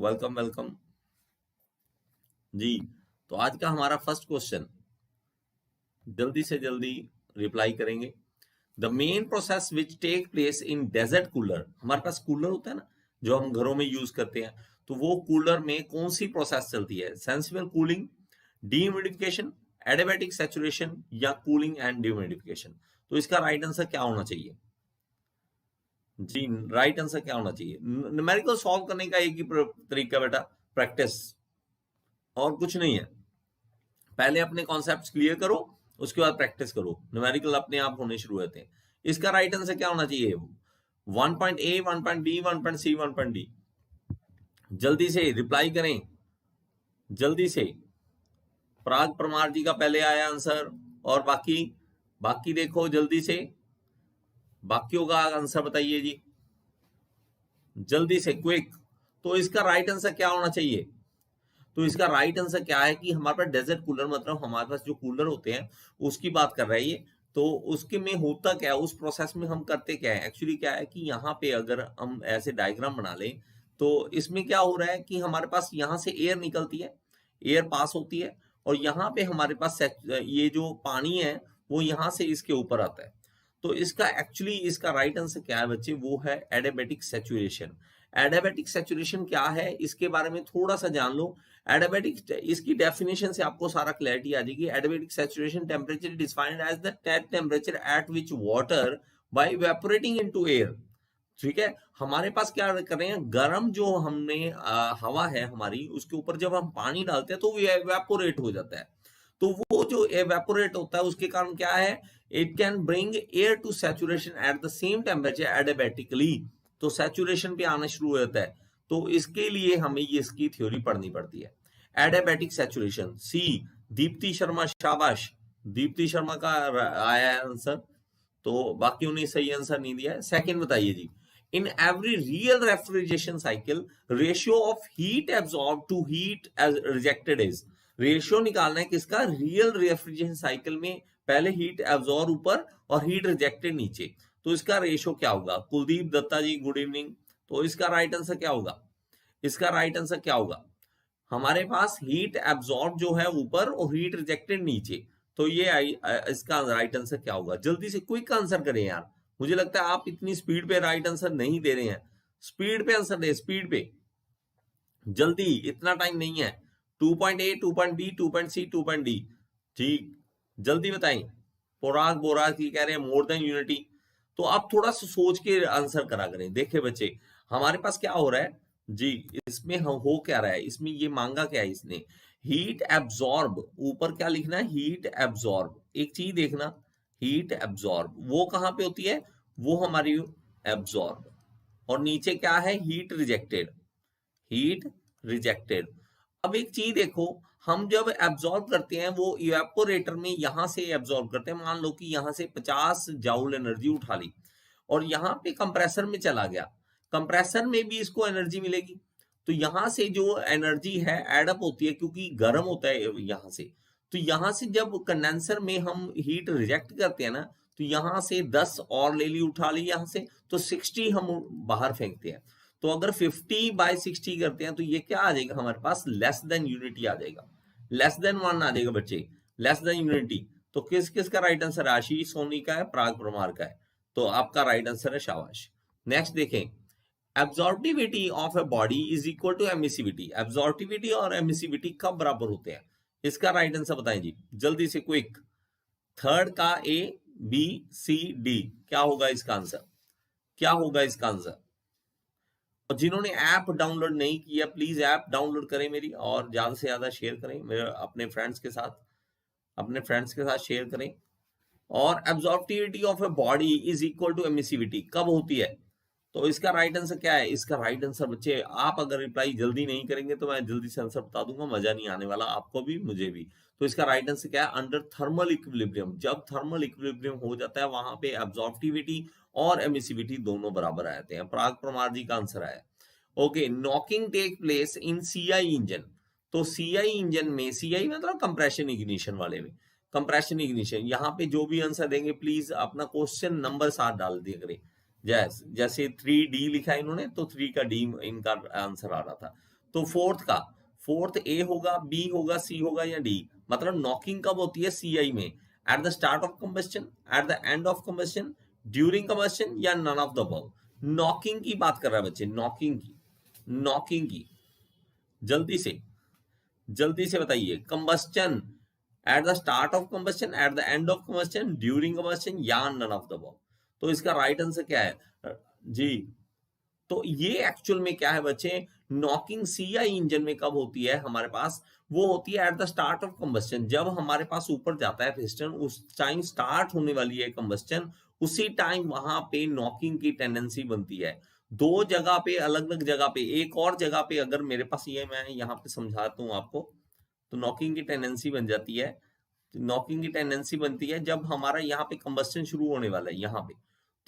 Welcome welcome जी। तो आज का हमारा फर्स्ट क्वेश्चन जल्दी से जल्दी रिप्लाई करेंगे। The main process which take place in desert cooler, हमारे पास कूलर होता है ना जो हम घरों में यूज करते हैं, तो वो कूलर में कौन सी प्रोसेस चलती है? Sensible cooling, dehumidification, adiabatic saturation या कूलिंग एंड डीह्यूमिडिफिकेशन। तो इसका राइट आंसर क्या होना चाहिए जी? राइट आंसर क्या होना चाहिए? न्यूमेरिकल सॉल्व करने का एक ही तरीका बेटा, प्रैक्टिस, और कुछ नहीं है। पहले अपने कॉन्सेप्ट्स क्लियर करो, उसके बाद प्रैक्टिस करो, न्यूमेरिकल अपने आप होने शुरू होते हैं। इसका राइट आंसर क्या होना चाहिए? 1.A, 1.B, 1.C, 1.D। जल्दी से रिप्लाई करें, जल्दी से। पराग परमार जी का पहले आया आंसर, और बाकी बाकी देखो जल्दी से, बाकियों का आंसर बताइए जी, जल्दी से, क्विक। तो इसका राइट आंसर क्या होना चाहिए? तो इसका राइट आंसर क्या है कि हमारे पास डेजर्ट कूलर, मतलब हमारे पास जो कूलर होते हैं उसकी बात कर रहा है ये। तो उसके में होता क्या है, उस प्रोसेस में हम करते क्या है? एक्चुअली क्या है कि यहाँ पे अगर हम ऐसे डायग्राम बना लें तो इसमें क्या हो रहा है कि हमारे पास यहाँ से एयर निकलती है, एयर पास होती है, और यहाँ पे हमारे पास ये जो पानी है वो यहाँ से इसके ऊपर आता है। तो इसका एक्चुअली इसका राइट आंसर क्या है बच्चे? वो है एडियाबैटिक सैचुरेशन। एडियाबैटिक सैचुरेशन क्या है इसके बारे में थोड़ा सा जान लो। एडियाबैटिक, इसकी डेफिनेशन से आपको सारा क्लैरिटी आ जाएगी। Adiabatic saturation temperature defined as the temperature at which water by evaporating into air. ठीक है, हमारे पास क्या कर रहे हैं, गर्म जो हमने हवा है हमारी, उसके ऊपर जब हम पानी डालते हैं तो वो इवेपोरेट हो जाता है। तो वो जो इवेपोरेट होता है उसके कारण क्या है, it can bring air to saturation at the same temperature adiabatically. तो सैचुरेशन पे आना शुरू हो जाता है। तो इसके लिए हमें ये इसकी थ्योरी पढ़नी पड़ती है, एडियाबैटिक सैचुरेशन। सी, दीप्ति शर्मा, शाबाश। दीप्ति शर्मा का आया है आंसर, तो बाकियों ने सही आंसर नहीं दिया है। सेकंड बताइए जी, in every real refrigeration cycle ratio of heat absorb to heat rejected is. Ratio निकालना है किसका? रियल रेफ्रिजरेशन साइकिल में पहले हीट एब्जॉर्ब ऊपर और हीट रिजेक्टेड नीचे। तो इसका रेशियो क्या होगा? कुलदीप दत्ता जी गुड इवनिंग। तो इसका राइट आंसर क्या होगा? इसका राइट आंसर क्या होगा? हमारे पास हीट एब्जॉर्ब जो है ऊपर और हीट रिजेक्टेड नीचे। तो ये इसका राइट आंसर क्या होगा? जल्दी से क्विक आंसर करें यार, मुझे लगता है आप इतनी स्पीड पे राइट आंसर नहीं दे रहे हैं। स्पीड पे आंसर दे, स्पीड पे, जल्दी, इतना टाइम नहीं है। 2.A, 2.B, 2.C, 2.D। ठीक, जल्दी बताएं। पोराग बोराग की कह रहे हैं मोर देन यूनिटी। तो आप थोड़ा सा सोच के आंसर करा करें। देखे बच्चे, हमारे पास क्या हो रहा है जी, इसमें हम हो क्या रहा है, इसमें ये मांगा क्या है इसने? हीट एब्जॉर्ब, ऊपर क्या लिखना है? Heat absorb. एक चीज देखना, हीट एब्जॉर्ब वो कहां पे होती है? वो हमारी एब्जॉर्ब। और नीचे क्या है? Heat rejected, heat rejected. अब एक चीज देखो, हम जब एब्जॉर्ब करते हैं वो इवेपोरेटर में यहां से एब्जॉर्ब करते हैं। मान लो कि यहां से 50 जाउल एनर्जी उठा ली और यहां पे कंप्रेसर में चला गया, कंप्रेसर में भी इसको एनर्जी मिलेगी। तो यहां से जो एनर्जी है एडअप होती है क्योंकि गर्म होता है यहां से। तो यहां से जब कंडेंसर में हम हीट रिजेक्ट करते हैं ना, तो यहां से 10 और ले ली, उठा ली यहां से, तो 60 हम बाहर फेंकते हैं। तो अगर 50/60 करते हैं तो ये क्या आ जाएगा हमारे पास? लेस देन यूनिटी आ जाएगा, लेस देन 1 आ जाएगा बच्चे, लेस देन यूनिटी। तो किस किस का राइट आंसर? आशीष सोनी का है, पराग परमार का है। तो आपका राइट आंसर है, शाबाश। नेक्स्ट देखें, absorptivity of a body is equal to emissivity. Absorptivity और एमिसिविटी कब बराबर होते हैं? इसका राइट आंसर बताएं जी, जल्दी से, क्विक। थर्ड का A, B, C, D, क्या होगा इसका आंसर? क्या होगा इसका आंसर? और जिन्होंने ऐप डाउनलोड नहीं किया प्लीज ऐप डाउनलोड करें मेरी, और ज्यादा से ज्यादा शेयर करें मेरे अपने फ्रेंड्स के साथ, अपने फ्रेंड्स के साथ शेयर करें। और absorptivity of a body is equal to emissivity कब होती है? तो इसका राइट आंसर क्या है? इसका राइट आंसर बच्चे, आप अगर रिप्लाई जल्दी नहीं करेंगे तो मैं जल्दी से आंसर बता दूंगा, मजा नहीं आने वाला आपको भी मुझे भी। तो इसका राइट आंसर क्या है? Under thermal equilibrium. जब थर्मल इक्विलिब्रियम हो जाता है वहां पे एब्जॉर्बिविटी और एमिसिविटी दोनों बराबर आ जाते हैं। पराग परमार जी का आंसर आया। Okay, knocking take place in CI engine. तो सीआई इंजन में, सीआई मतलब कंप्रेशन इग्निशन वाले में, कंप्रेशन इग्निशन, यहाँ पे जो भी आंसर देंगे प्लीज अपना क्वेश्चन नंबर साथ डाल दिया करें। जैसे 3D लिखा है इन्होंने, तो 3 का D इनका आंसर आ रहा था। तो फोर्थ ए होगा, बी होगा, सी होगा या डी। मतलब नॉकिंग कब होती है सीआई में? At the start of combustion, at the end of combustion, during combustion, या none of the above. Knocking की बात कर रहा है बच्चे, नॉकिंग की। जल्दी से बताइए, combustion at the start of combustion, at the end of combustion, during combustion, या नन ऑफ द अबव। तो इसका राइट आंसर क्या है जी? तो ये एक्चुअल में क्या है बच्चे, नॉकिंग सीआई इंजन में कब होती है हमारे पास? वो होती है eight the start of combustion. जब हमारे पास ऊपर जाता है पिस्टन, उस टाइम स्टार्ट होने वाली है कंबस्टन, उसी टाइम वहां पे नॉकिंग की टेंडेंसी बनती है। दो जगह पे, अलग अलग जगह पे, एक और जगह पे अगर मेरे पास ये, मैं यहाँ पे समझाता हूँ आपको, तो नॉकिंग की टेंडेंसी बन जाती है। नॉकिंग की टेंडेंसी बनती है जब हमारा यहाँ पे कंबस्टन शुरू होने वाला है यहाँ पे,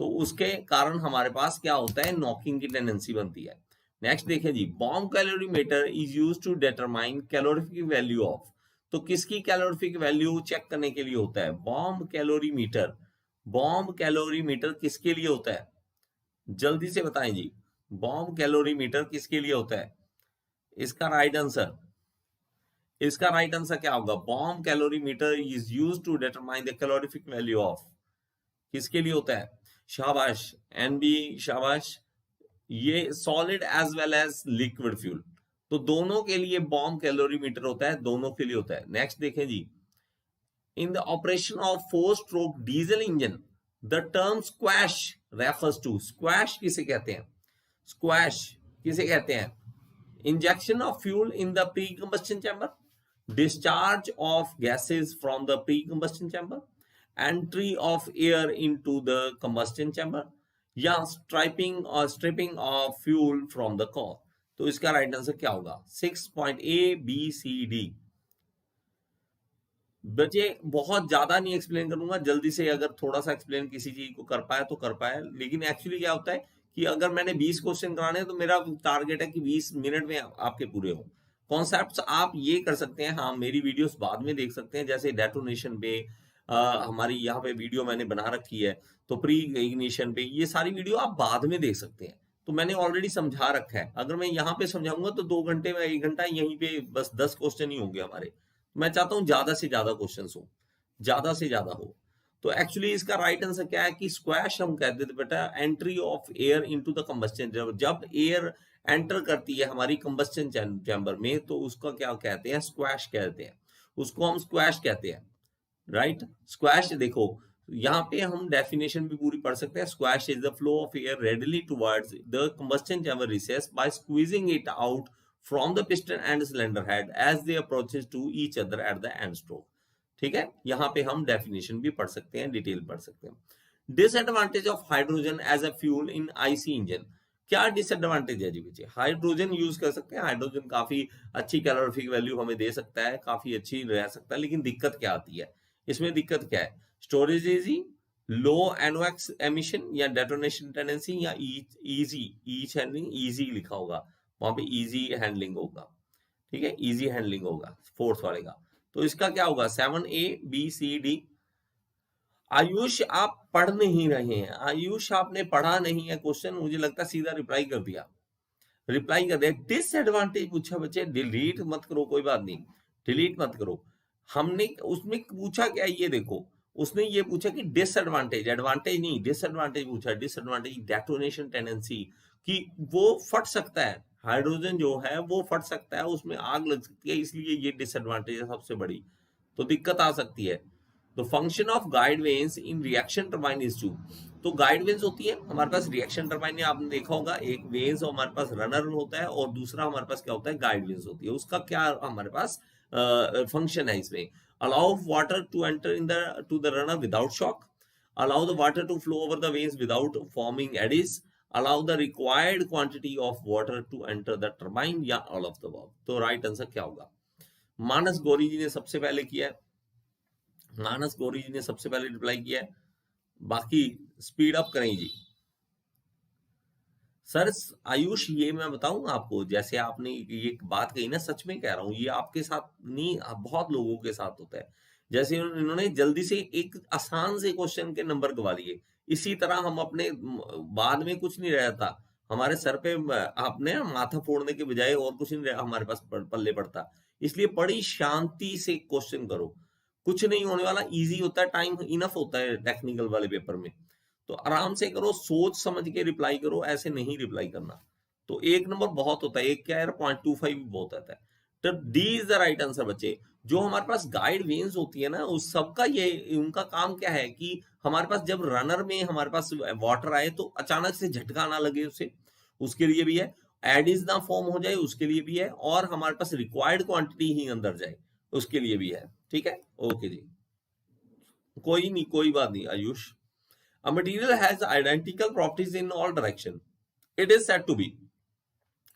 तो उसके कारण हमारे पास क्या होता है, नॉकिंग की टेंडेंसी बनती है। नेक्स्ट देखें जी, bomb calorimeter is used to determine calorific value of. तो किसकी कैलोरीफिक वैल्यू चेक करने के लिए होता है बॉम्ब कैलोरीमीटर किसके लिए होता है? जल्दी से बताएं जी, बॉम्ब कैलोरीमीटर किसके लिए होता है? इसका राइट आंसर क्या होगा? Bomb calorimeter is used to determine the calorific value of. किसके लिए होता है? शाबाश एनबी, शाबाश। ये solid as well as liquid fuel, तो दोनों के लिए बॉम्ब कैलोरीमीटर होता है, दोनों के लिए होता है। नेक्स्ट देखें जी, in the operation of four stroke diesel engine the term squash refers to. Squash किसे कहते हैं? Injection of fuel in the pre combustion chamber, discharge of gases from the pre combustion chamber, entry of air into the combustion chamber, या stripping of fuel from the core. तो इसका right answer क्या होगा? 6.A, B, C, D। बच्चे बहुत ज्यादा नहीं explain करूंगा, जल्दी से अगर थोड़ा सा एक्सप्लेन किसी चीज को कर पाए तो कर पाए। लेकिन एक्चुअली क्या होता है कि अगर मैंने 20 क्वेश्चन कराने हैं तो मेरा टारगेट है कि 20 मिनट में आपके पूरे हो। कॉन्सेप्ट्स आप ये कर सकते हैं, हाँ मेरी वीडियोस बाद में देख सकते हैं, जैसे डेटोनेशन पे हमारी यहाँ पे वीडियो मैंने बना रखी है, तो प्री इग्निशन पे ये सारी वीडियो आप बाद में देख सकते हैं। तो मैंने ऑलरेडी समझा रखा है, अगर मैं यहाँ पे समझाऊंगा तो 2 घंटे में 1 घंटा यहीं पे बस 10 क्वेश्चन ही होंगे हमारे। मैं चाहता हूं ज्यादा से ज्यादा क्वेश्चंस हो, ज्यादा से ज्यादा हो। तो एक्चुअली इसका राइट आंसर क्या है कि स्क्वैश हम कहते थे बेटा, entry of air into the combustion. जब एयर एंटर करती है हमारी कंबस्शन चैम्बर में, तो उसका क्या कहते हैं? स्क्वैश कहते हैं, उसको हम स्क्वैश कहते हैं, राइट। स्क्वैश देखो यहाँ पे हम डेफिनेशन भी पूरी पढ़ सकते हैं। Squash is the flow of air readily towards the combustion chamber recess by squeezing it out from the piston and cylinder head as they approaches to each other at the end stroke। ठीक है, यहाँ पे हम definition भी पढ़ सकते हैं, detail पढ़ सकते हैं। Disadvantage of hydrogen as a fuel in IC engine. क्या डिसएडवांटेज है जी बच्चे? हाइड्रोजन यूज कर सकते हैं, हाइड्रोजन काफी अच्छी कैलोरीफिक वैल्यू हमें दे सकता है, काफी अच्छी रह सकता है, लेकिन दिक्कत क्या आती है इसमें? दिक्कत क्या है? स्टोरेज इजी, लो एनओएक्स एमिशन, या डेटोनेशन टेंडेंसी, या ईच हैंडलिंग। ईजी लिखा होगा वहां पे, इजी हैंडलिंग होगा, ठीक है, इजी हैंडलिंग होगा फोर्थ वाले का। तो इसका क्या होगा? 7A, B, C, D। Ayush आप पढ़ नहीं रहे हैं, आयुष आपने पढ़ा नहीं है क्वेश्चन, मुझे लगता सीधा रिप्लाई कर दिया। डिसएडवांटेज पूछा बच्चे, डिलीट मत करो, कोई बात नहीं, डिलीट मत करो। हमने उसमें पूछा क्या, ये देखो, उसने ये पूछा कि डिसएडवांटेज, एडवांटेज नहीं, डिसएडवांटेज पूछा। डिसएडवांटेज डेटोनेशन टेंडेंसी, कि वो फट सकता है, हाइड्रोजन जो है वो फट सकता है, उसमें आग लग सकती है, इसलिए ये डिसएडवांटेज है सबसे बड़ी, तो दिक्कत आ सकती है। तो function of guide vanes in reaction turbine is to. तो गाइड वेन्स होती है हमारे पास रिएक्शन टरबाइन में, आपने देखा होगा एक वेन्स हमारे पास रनर होता है और दूसरा हमारे पास क्या होता है? गाइड वेन्स होती है। उसका क्या हमारे पास फंक्शन है इसमें? Allow water to enter in the to the runner without shock, allow the water to flow over the vanes without forming eddies, allow the required quantity of water to enter the turbine, या all of the above। तो right answer क्या होगा? मानस गौरी जी ने सबसे पहले किया है, मानस गौरी जी ने सबसे पहले रिप्लाई किया है, बाकी स्पीड अप करें जी। सर आयुष ये मैं बताऊं आपको, जैसे आपने ये बात कही ना, सच में कह रहा हूं, ये आपके साथ नहीं बहुत लोगों के साथ होता है। जैसे इन्होंने जल्दी से एक आसान से क्वेश्चन के नंबर गवा लिए, इसी तरह हम अपने बाद में कुछ नहीं रहता, हमारे सर पे आपने माथा फोड़ने के बजाय और कुछ नहीं हमारे पास पल्ले पड़ता। इसलिए बड़ी शांति से क्वेश्चन करो, कुछ नहीं होने वाला, इजी होता है, टाइम इनफ होता है टेक्निकल वाले पेपर में। तो आराम से करो, सोच समझ के रिप्लाई करो, ऐसे नहीं रिप्लाई करना। तो 1 नंबर बहुत होता है, एक क्या है 0.25 भी बहुत आता है। तो D is the right answer बच्चे। जो हमारे पास गाइड वेन्स होती है ना, उस सबका ये उनका काम क्या है कि हमारे पास जब रनर में हमारे पास वाटर आए तो अचानक से झटका ना लगे उसे, उसके लिए भी है। एडिज ना फॉर्म हो जाए उसके लिए भी है, और हमारे पास रिक्वायर्ड क्वांटिटी ही अंदर जाए उसके लिए भी है। ठीक है, ओके जी, कोई नहीं, कोई बात नहीं Ayush. A material has identical properties in all direction. It is said to be.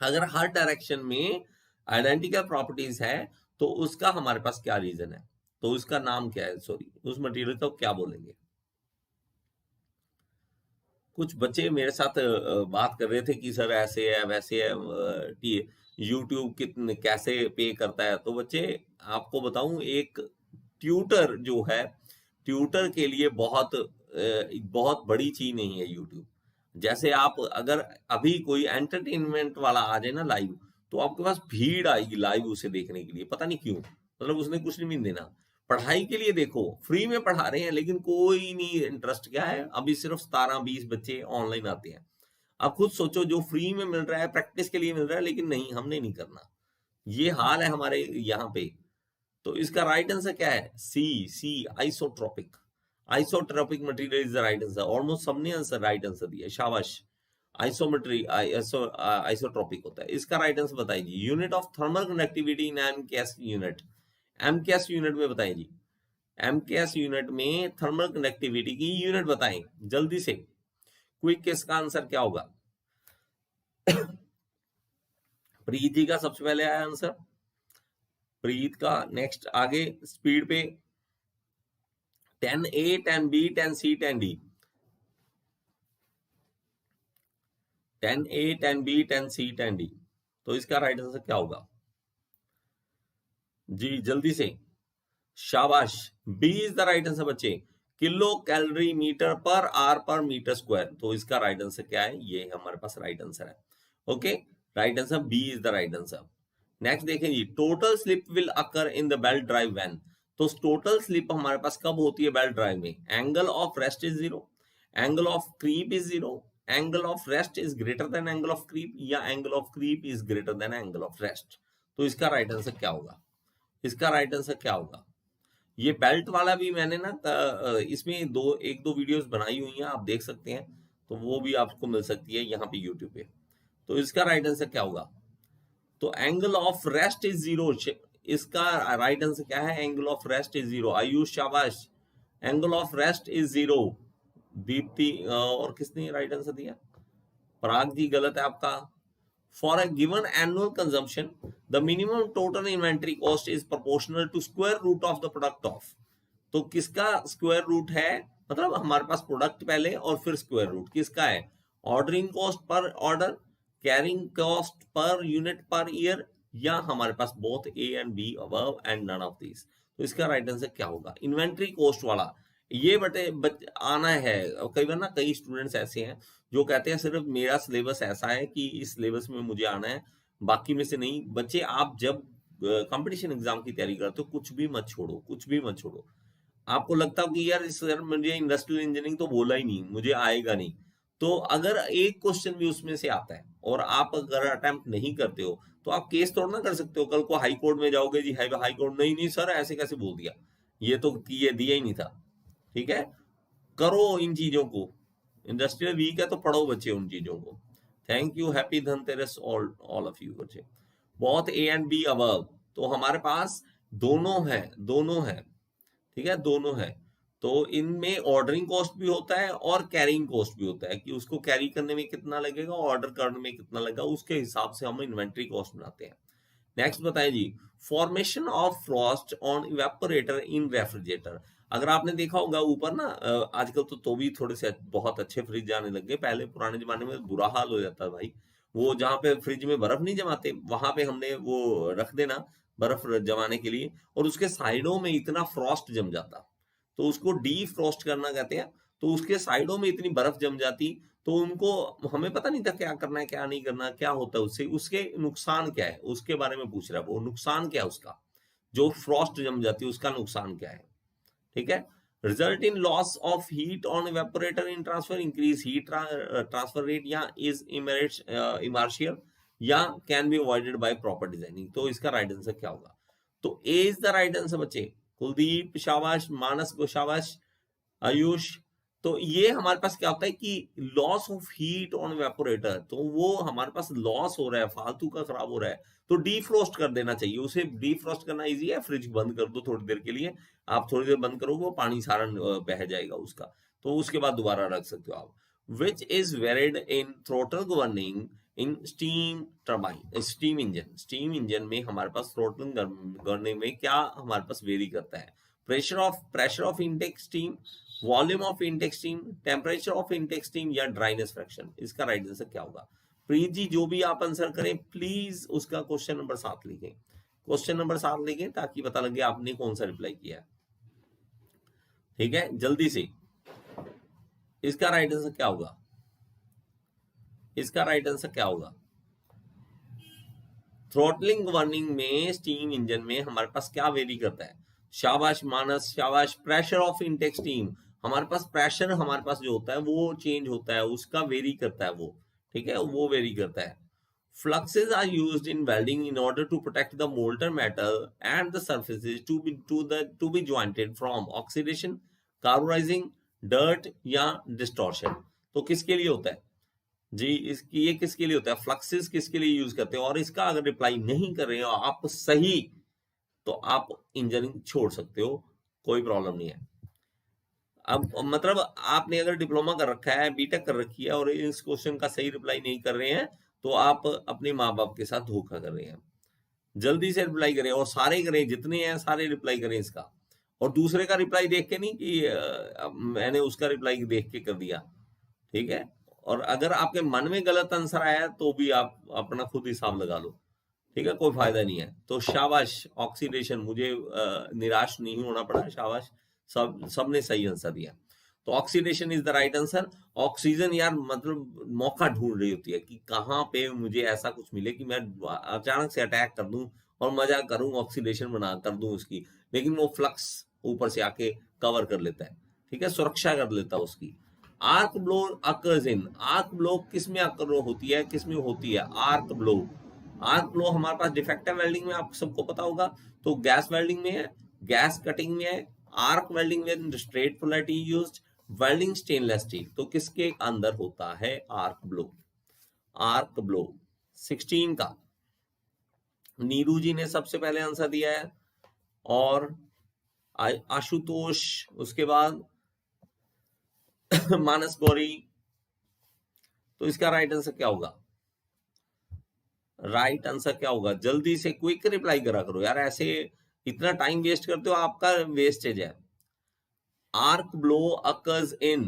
अगर हर डायरेक्शन में आइडेंटिकल प्रॉपर्टीज है तो उसका हमारे पास क्या रीजन है, तो उसका नाम क्या है, सॉरी उस मटेरियल को क्या बोलेंगे। कुछ बच्चे मेरे साथ बात कर रहे थे कि सर ऐसे है वैसे है, यूट्यूब कितने कैसे पे करता है। तो बच्चे आपको बताऊं, एक ट्यूटर जो है, ट्यूटर के लिए बहुत बड़ी चीज नहीं है यूट्यूब। जैसे आप अगर अभी कोई एंटरटेनमेंट वाला आ जाए ना लाइव, तो आपके पास भीड़ आएगी लाइव उसे देखने के लिए, पता नहीं क्यों, मतलब उसने कुछ नहीं देना। पढ़ाई के लिए देखो, फ्री में पढ़ा रहे हैं लेकिन कोई नहीं इंटरेस्ट, क्या है अभी सिर्फ 17-20 बच्चे ऑनलाइन आते हैं। आप खुद सोचो, जो फ्री में मिल रहा है प्रैक्टिस के लिए मिल रहा है, लेकिन नहीं हमने नहीं करना, ये हाल है हमारे यहाँ पे। तो इसका राइट आंसर क्या है, C C isotropic. Isotropic material is the right answer. Almost सबने आंसर राइट आंसर दिया, शाबाश। आइसोमेट्री आइसोट्रोपिक होता है। इसका राइट आंसर बताइए, unit of thermal conductivity in MKS unit. MKS unit में बताइए जी, एमकेएस यूनिट में थर्मल कंडक्टिविटी की यूनिट बताएं जल्दी से, क्विक। इसका आंसर क्या होगा? प्रीत जी का सबसे पहले आया आंसर, प्रीत का। नेक्स्ट आगे स्पीड पे, 10A 10B 10C 10D, 10A 10B 10C 10D। तो इसका राइट आंसर क्या होगा जी, जल्दी से, शाबाश। B is the right answer बच्चे, kilo calorie meter per R per meter square. तो इसका राइट आंसर क्या है, ये हमारे पास राइट आंसर है। Okay, right answer B is the right answer. Next देखें जी, total slip will occur in the belt drive when. तो टोटल स्लिप हमारे पास कब होती है बेल्ट ड्राइव में? Angle of rest is 0, angle of creep is 0, angle of rest is greater than angle of creep, या angle of creep is greater than angle of rest. तो इसका राइट आंसर क्या होगा, इसका राइट आंसर क्या होगा? ये बेल्ट वाला भी मैंने ना इसमें एक दो वीडियोस बनाई हुई हैं, आप देख सकते हैं, तो वो भी आपको मिल सकती है यहाँ पे यूट्यूब पे। तो इसका राइट आंसर क्या होगा? तो एंगल ऑफ रेस्ट इज 0। इसका राइट आंसर क्या है? Angle of rest is 0। Ayush शाबाश, angle of rest is 0। Deepti और किसने राइट आंसर दिया? पराग जी गलत है आपका। For a given annual consumption, the minimum total inventory cost is proportional to square root of the product of। तो किसका स्क्वायर रूट है? मतलब हमारे पास प्रोडक्ट पहले और फिर स्क्वायर रूट किसका है? ऑर्डरिंग कॉस्ट पर ऑर्डर, कैरिंग कॉस्ट पर यूनिट पर ईयर, या हमारे पास both A and B above and none of this. तो इसका राइट आंसर क्या होगा? इन्वेंट्री कॉस्ट वाला ये आना है। कई बार ना कई स्टूडेंट्स ऐसे हैं जो कहते हैं सिर्फ मेरा सिलेबस ऐसा है कि इस सिलेबस में मुझे आना है, बाकी में से नहीं। बच्चे आप जब कंपटीशन एग्जाम की तैयारी करते हो, कुछ भी मत छोड़ो, कुछ भी मत छोड़ो। आपको लगता हो कि यार सर मुझे इंडस्ट्रियल इंजीनियरिंग तो बोला ही नहीं, मुझे आएगा नहीं, तो अगर एक क्वेश्चन भी उसमें से आता है और आप अगर अटेम्प्ट नहीं करते हो, तो आप केस तोड़ ना कर सकते हो। कल को हाई कोर्ट में जाओगे जी, हाई कोर्ट नहीं नहीं सर ऐसे कैसे बोल दिया, ये तो ये दिया ही नहीं था। ठीक है, करो इन चीजों को। इंडस्ट्रियल वीक है तो पढ़ो बच्चे उन चीजों को। Thank you, happy Dhanteras all of you बच्चे। बहुत ए एंड बी अबव, तो हमारे पास दोनों है, दोनों है, ठीक है, दोनों है। तो इनमें ऑर्डरिंग कॉस्ट भी होता है और कैरिंग कॉस्ट भी होता है, कि उसको कैरी करने में कितना लगेगा, ऑर्डर करने में कितना लगेगा, उसके हिसाब से हम इन्वेंट्री कॉस्ट बनाते हैं। नेक्स्ट बताइए जी, formation of frost on evaporator in refrigerator. अगर आपने देखा होगा ऊपर ना, आजकल तो भी थोड़े से बहुत अच्छे फ्रिज आने लग गए, पहले पुराने जमाने में बुरा हाल हो जाता भाई। वो जहाँ पे फ्रिज में बर्फ नहीं जमाते, वहां पे हमने वो रख देना बर्फ जमाने के लिए, और उसके साइडों में इतना फ्रॉस्ट जम जाता, तो उसको डी फ्रॉस्ट करना कहते हैं। तो उसके साइडों में इतनी बर्फ जम जाती, तो उनको हमें पता नहीं था क्या करना है क्या नहीं करना, क्या होता है उससे, उसके नुकसान क्या है उसके बारे में पूछ रहा है वो, नुकसान क्या है उसका, जो फ्रॉस्ट जम जाती है उसका नुकसान क्या है। ठीक है, result in loss of heat on evaporator in transfer, increase heat transfer rate, या इज इमर्शियल, या can be avoided by proper designing. तो इसका राइट आंसर क्या होगा? तो ए इज द राइट आंसर बच्चे। कुलदीप शाबाश, मानस को शाबाश, आयुष। तो ये हमारे पास क्या होता है कि loss of heat on evaporator, तो वो हमारे पास लॉस हो रहा है, फालतू का खराब हो रहा है, तो डीफ्रोस्ट कर देना चाहिए उसे। डीफ्रोस्ट करना इजी है, फ्रिज बंद कर दो थोड़ी देर के लिए, आप थोड़ी देर बंद करोगे वो पानी सारा बह जाएगा उसका, तो उसके बाद दोबारा रख सकते हो आप। Which is varied in throttle governing in steam turbine, steam engine. Steam engine में हमारे पास थ्रोटल गवर्निंग में क्या हमारे पास वेरी करता है? Pressure of intake steam, volume of intake steam, temperature of intake steam, या ड्राइनेस फ्रैक्शन। इसका राइट आंसर क्या होगा? प्रीत जी जो भी आप आंसर करें प्लीज उसका क्वेश्चन नंबर 7 लिखें, क्वेश्चन नंबर 7 लिखें ताकि पता लगे आपने कौन सा रिप्लाई किया है। ठीक है, जल्दी से। इसका राइट आंसर क्या होगा? इसका राइट आंसर क्या होगा? थ्रोटलिंग गवर्निंग में स्टीम इंजन में हमारे पास क्या वेरी करता है? शाबाश मानस, शाबाश। प्रेशर ऑफ इनटेक स्टीम, हमारे पास प्रेशर हमारे पास जो होता है वो चेंज होता है, उसका वेरी करता है वो। ठीक है, वो वेरी करता है। Fluxes are used in welding in order to protect the molten metal and the surfaces to be jointed from oxidation, carburizing, dirt या distortion। तो किसके लिए होता है जी? इसकी ये किसके लिए होता है? फ्लक्सेस किसके लिए यूज करते हैं? और इसका अगर रिप्लाई नहीं कर रहे हो आप सही, तो आप इंजीनियरिंग छोड़ सकते हो, कोई प्रॉब्लम नहीं है। अब मतलब आपने अगर डिप्लोमा कर रखा है, बीटेक कर रखी है, और इस क्वेश्चन का सही रिप्लाई नहीं कर रहे हैं, तो आप अपने माँ बाप के साथ धोखा कर रहे हैं। जल्दी से रिप्लाई करें, और सारे करें, जितने हैं सारे रिप्लाई करें इसका। और दूसरे का रिप्लाई देख के नहीं कि मैंने उसका रिप्लाई देख के कर दिया। ठीक है, और अगर आपके मन में गलत आंसर आया तो भी आप अपना खुद हिसाब लगा लो। ठीक है, कोई फायदा नहीं है। तो शाबाश, ऑक्सीडेशन, मुझे निराश नहीं होना पड़ा, शाबाश, सबने सही आंसर दिया। तो oxidation is the right answer. Oxygen यार मतलब मौका ढूंढ रही होती है कि कहाँ पे मुझे ऐसा कुछ मिले कि मैं अचानक से अटैक कर दूं और मजा करूं, ऑक्सीडेशन बना कर दूं उसकी, लेकिन वो फ्लक्स ऊपर से आके कवर कर लेता है। ठीक है, सुरक्षा कर लेता है उसकी। Arc blow occurs in, arc blow किस में अकर होती है, किस में होती है आर्क ब्लो? आर्क ब्लो हमारे पास डिफेक्टिव वेल्डिंग में आप सबको पता होगा, तो गैस वेल्डिंग में है, गैस कटिंग में है, आर्क वेल्डिंग में straight polarity used, welding stainless steel. तो किसके अंदर होता है आर्क ब्लो? आर्क ब्लो 16 का नीरू जी ने सबसे पहले आंसर दिया है, और आशुतोष, उसके बाद मानस गौरी। तो इसका राइट आंसर क्या होगा? राइट आंसर क्या होगा? जल्दी से क्विक रिप्लाई करा करो यार, ऐसे इतना टाइम वेस्ट करते हो, आपका वेस्टेज है। Arc blow occurs in,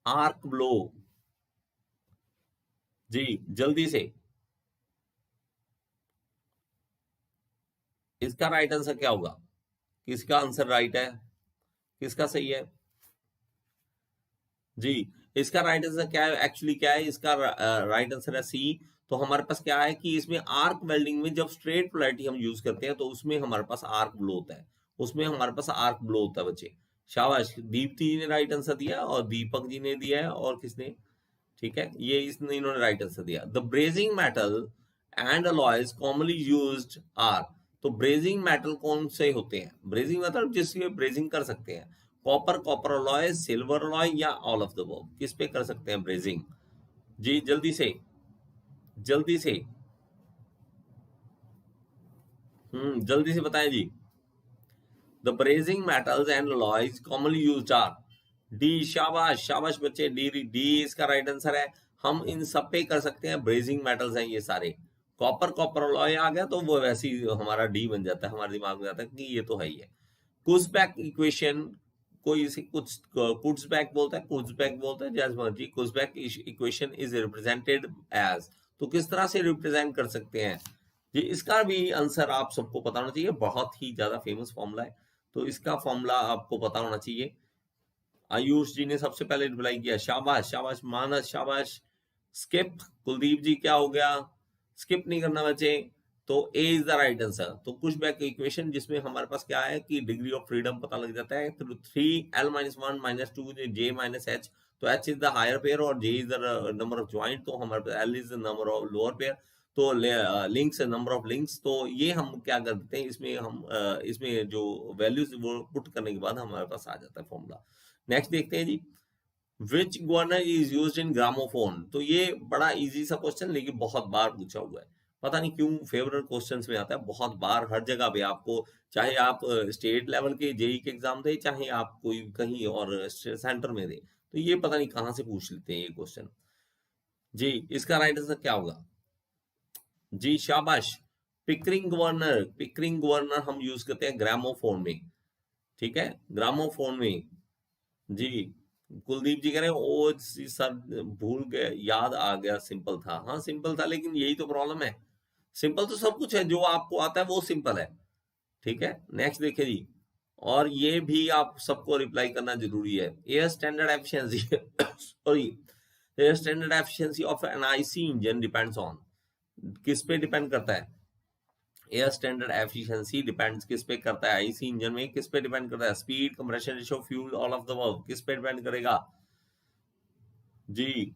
arc blow जी जल्दी से। इसका राइट आंसर क्या होगा? किसका आंसर राइट है, किसका सही है जी? इसका राइट आंसर क्या है? एक्चुअली क्या है इसका? राइट आंसर है सी। तो हमारे पास क्या है कि इसमें आर्क वेल्डिंग में जब स्ट्रेट पोलैरिटी हम यूज करते हैं तो उसमें हमारे पास आर्क ब्लो होता है, उसमें हमारे पास आर्क ब्लो होता है बच्चे। शाबाश, दीप्ति जी ने राइट आंसर दिया, और दीपक जी ने दिया है, और किसने? ठीक है, ये इसने, इन्होंने राइट आंसर दिया। The brazing metal and alloys commonly used are. तो ब्रेजिंग मेटल कौन से होते हैं? ब्रेजिंग मतलब जिसके ब्रेजिंग कर सकते हैं, copper, copper alloy, silver alloy, या ऑल ऑफ द अबव। किस पे कर सकते हैं ब्रेजिंग जी? जल्दी से, जल्दी से, जल्दी से बताएं जी। The brazing metals and alloys commonly used are D. शाबाश, शाबाश बच्चे, डी, डी इसका राइट आंसर है। हम इन सब पे कर सकते हैं, ब्रेजिंग मेटल्स हैं ये सारे। कॉपर, कॉपर अलॉय आ गया तो वो वैसे ही हमारा डी बन जाता है, हमारे दिमाग में आता है कि ये तो है ही है। कुज़बैक इक्वेशन, कोई इसे कुछ कुर्ट्जबैक बोलता है, कुर्ट्जबैक बोलता है, जैसे मर्जी। कुर्ट्जबैक इक्वेशन इज रिप्रेजेंटेड एज, तो किस तरह से रिप्रेजेंट कर सकते हैं जी? इसका भी आंसर आप सबको पता होना चाहिए, बहुत ही ज्यादा फेमस फॉर्मूला है, तो इसका फॉर्मूला आपको पता होना चाहिए। आयुष जी ने सबसे पहले रिप्लाई किया, शाबाश शाबाश मानस शाबाश। स्किप, कुलदीप जी क्या हो गया, स्किप नहीं करना बच्चे। तो ए इज द राइट आंसर। तो पुश बैक इक्वेशन जिसमें हमारे पास क्या है कि डिग्री ऑफ फ्रीडम पता लग जाता है थ्रू 3l-1 - 2 j - h। तो h is the higher pair और j is the number of joint, तो हमारे पास l is the number of lower pair. तो लिंक्स, नंबर ऑफ लिंक्स। तो ये हम क्या कर देते हैं, इसमें हम इसमें जो वैल्यूज वो पुट करने के बाद हमारे पास आ जाता है फॉर्मूला। नेक्स्ट देखते हैं जी, which governor is used in gramophone. तो ये बड़ा इजी सा क्वेश्चन, लेकिन बहुत बार पूछा हुआ है, पता नहीं क्यों फेवरेट क्वेश्चंस में आता है बहुत बार, हर जगह पे आपको, चाहे आप स्टेट लेवल के जेई के एग्जाम दे, चाहे आप कोई कहीं और सेंटर में दे, तो ये पता नहीं कहाँ से पूछ लेते हैं ये क्वेश्चन। जी इसका राइट आंसर क्या होगा जी, शाबाश। पिकरिंग गवर्नर, पिकरिंग गवर्नर हम यूज करते हैं ग्रामोफोन में, ठीक है, ग्रामोफोन में। जी कुलदीप जी कह रहे हैं ओ जी सर भूल गए, याद आ गया, सिंपल था। हाँ सिंपल था, लेकिन यही तो प्रॉब्लम है, सिंपल तो सब कुछ है, जो आपको आता है वो सिंपल है, ठीक है। नेक्स्ट देखिए जी, और ये भी आप सबको रिप्लाई करना जरूरी है। Air standard efficiency sorry, air standard efficiency of an IC engine depends on, किस पे डिपेंड करता है? एयर स्टैंडर्ड एफिशिएंसी डिपेंड्स किस पे करता है? आईसी इंजन में किस पे डिपेंड करता है? Speed, compression ratio, fuel, all of the above, किस पे डिपेंड करेगा जी?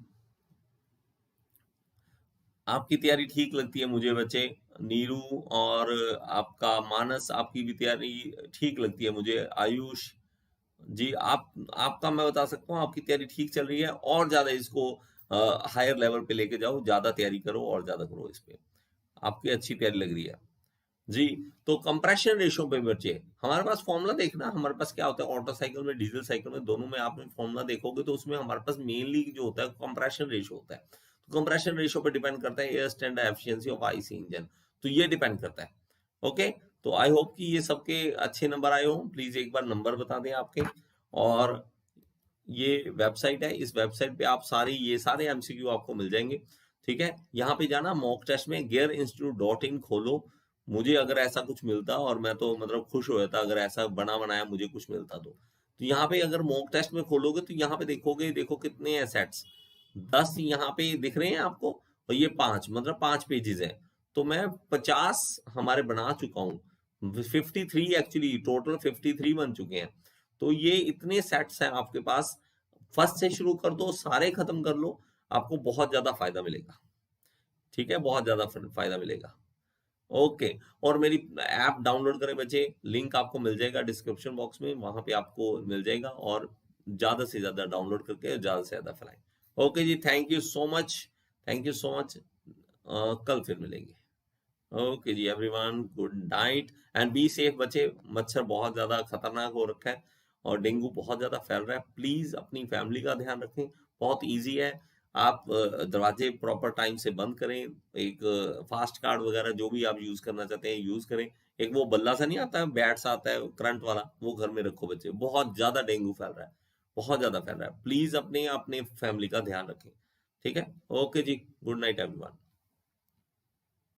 आपकी तैयारी ठीक लगती है मुझे बच्चे, नीरू और आपका मानस, आपकी भी तैयारी ठीक लगती है मुझे। आयुष जी, आपका मैं बता सकता हूँ आपकी तैयारी ठीक चल रही है, और ज्यादा इसको हायर लेवल पे लेके जाओ, ज्यादा तैयारी करो और ज्यादा करो इस पे, आपकी अच्छी तैयारी लग रही है जी। तो कंप्रेशन रेशियो पे बच्चे, हमारे पास फॉर्मूला देखना, हमारे पास क्या होता है ऑटो साइकिल में, डीजल साइकिल में, दोनों में आपने फॉर्मूला देखोगे तो उसमें हमारे पास मेनली जो होता है कंप्रेशन रेशियो होता है। तो कंप्रेशन रेशियो पे डिपेंड करता है air standard efficiency of IC engine, तो ये डिपेंड करता है। ओके, तो आई होप कि ये सबके अच्छे नंबर आए हो। प्लीज एक बार नंबर बता दें आपके, और ये वेबसाइट है, इस वेबसाइट पे आप सारे ये सारे एमसीक्यू आपको मिल जाएंगे, ठीक है। यहाँ पे जाना मॉक टेस्ट में gearinstitute.in खोलो, मुझे अगर ऐसा कुछ मिलता, और मैं तो मतलब खुश हो जाता अगर ऐसा बना बनाया मुझे कुछ मिलता तो यहाँ पे अगर मॉक टेस्ट में खोलोगे तो यहाँ पे देखोगे, देखो कितने हैं सेट्स, 10 यहाँ पे दिख रहे हैं आपको, और ये 5, मतलब 5 पेजेस है, तो मैं 50 हमारे बना चुका हूँ, 53 एक्चुअली, टोटल 53 बन चुके हैं। तो ये इतने सेट्स हैं आपके पास, फर्स्ट से शुरू कर दो, सारे खत्म कर लो, आपको बहुत ज्यादा फायदा मिलेगा, ठीक है, बहुत ज्यादा फायदा मिलेगा। ओके, और मेरी ऐप डाउनलोड करें बच्चे, लिंक आपको मिल जाएगा डिस्क्रिप्शन बॉक्स में, वहां पे आपको मिल जाएगा, और ज्यादा से ज्यादा डाउनलोड करके ज्यादा से ज्यादा फैलाएं। ओके जी, thank you so much, thank you so much, कल फिर मिलेंगे। ओके जी everyone, good night and be safe बच्चे, मच्छर बहुत ज्यादा खतरनाक हो रखा है और डेंगू बहुत ज्यादा फैल रहा है, प्लीज अपनी फैमिली का ध्यान रखें, बहुत इजी है। आप दरवाजे प्रॉपर टाइम से बंद करें, एक फास्ट कार्ड वगैरह जो भी आप यूज करना चाहते हैं यूज करें, एक वो बल्ला सा नहीं आता है, बैट सा आता है करंट वाला, वो घर में रखो बच्चे, बहुत ज्यादा डेंगू फैल रहा है, बहुत ज्यादा फैल रहा है, प्लीज अपने अपने फैमिली का ध्यान रखें, ठीक है। ओके जी, गुड नाइट एवरीवन।